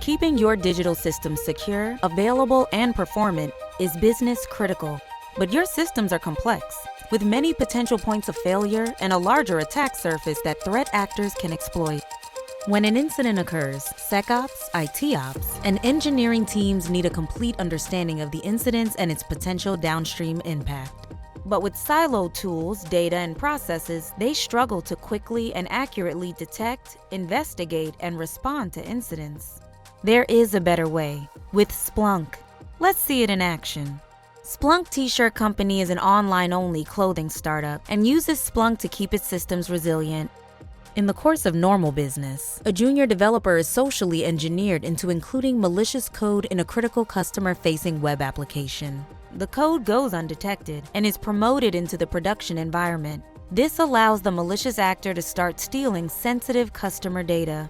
Keeping your digital systems secure, available, and performant is business critical. But your systems are complex, with many potential points of failure and a larger attack surface that threat actors can exploit. When an incident occurs, SecOps, IT Ops, and engineering teams need a complete understanding of the incidents and its potential downstream impact. But with siloed tools, data, and processes, they struggle to quickly and accurately detect, investigate, and respond to incidents. There is a better way, with Splunk. Let's see it in action. Splunk T-shirt Company is an online-only clothing startup and uses Splunk to keep its systems resilient. In the course of normal business, a junior developer is socially engineered into including malicious code in a critical customer-facing web application. The code goes undetected and is promoted into the production environment. This allows the malicious actor to start stealing sensitive customer data.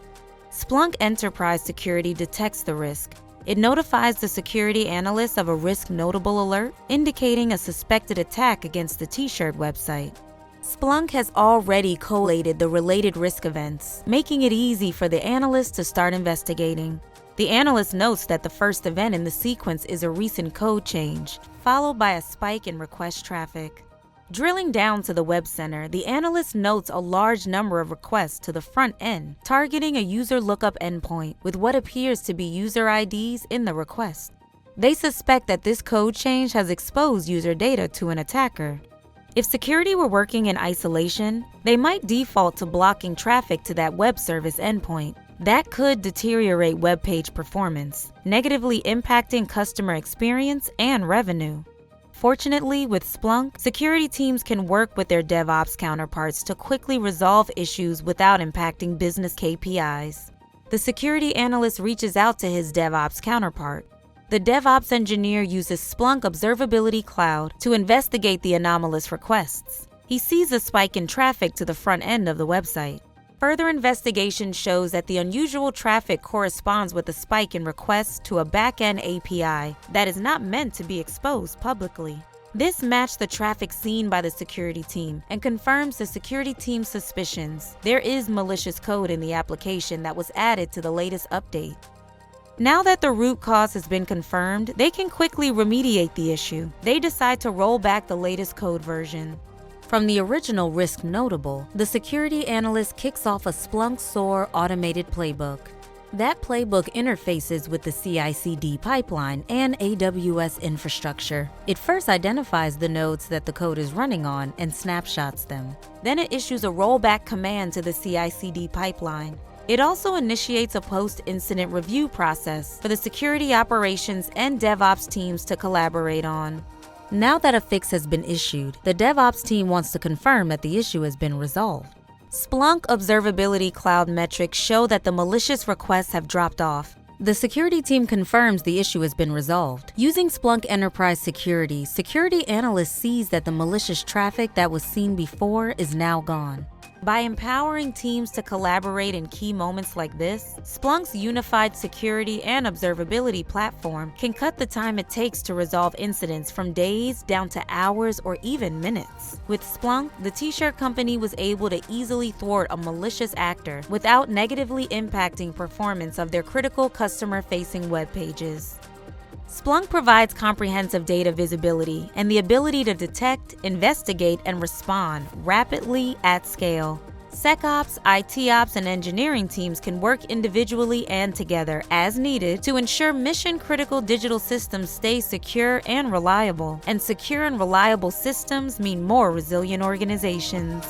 Splunk Enterprise Security detects the risk. It notifies the security analyst of a risk notable alert, indicating a suspected attack against the T-shirt website. Splunk has already collated the related risk events, making it easy for the analyst to start investigating. The analyst notes that the first event in the sequence is a recent code change, followed by a spike in request traffic. Drilling down to the web center, the analyst notes a large number of requests to the front end, targeting a user lookup endpoint with what appears to be user IDs in the request. They suspect that this code change has exposed user data to an attacker. If security were working in isolation, they might default to blocking traffic to that web service endpoint. That could deteriorate web page performance, negatively impacting customer experience and revenue. Fortunately, with Splunk, security teams can work with their DevOps counterparts to quickly resolve issues without impacting business KPIs. The security analyst reaches out to his DevOps counterpart. The DevOps engineer uses Splunk Observability Cloud to investigate the anomalous requests. He sees a spike in traffic to the front end of the website. Further investigation shows that the unusual traffic corresponds with a spike in requests to a back-end API that is not meant to be exposed publicly. This matched the traffic seen by the security team and confirms the security team's suspicions. There is malicious code in the application that was added to the latest update. Now that the root cause has been confirmed, they can quickly remediate the issue. They decide to roll back the latest code version. From the original risk notable, the security analyst kicks off a Splunk SOAR automated playbook. That playbook interfaces with the CI/CD pipeline and AWS infrastructure. It first identifies the nodes that the code is running on and snapshots them. Then it issues a rollback command to the CI/CD pipeline. It also initiates a post-incident review process for the security operations and DevOps teams to collaborate on. Now that a fix has been issued, the DevOps team wants to confirm that the issue has been resolved. Splunk Observability Cloud metrics show that the malicious requests have dropped off. The security team confirms the issue has been resolved. Using Splunk Enterprise Security, security analyst sees that the malicious traffic that was seen before is now gone. By empowering teams to collaborate in key moments like this, Splunk's unified security and observability platform can cut the time it takes to resolve incidents from days down to hours or even minutes. With Splunk, the T-shirt company was able to easily thwart a malicious actor without negatively impacting performance of their critical customer-facing web pages. Splunk provides comprehensive data visibility and the ability to detect, investigate, and respond rapidly at scale. SecOps, IT Ops, and engineering teams can work individually and together as needed to ensure mission-critical digital systems stay secure and reliable. And secure and reliable systems mean more resilient organizations.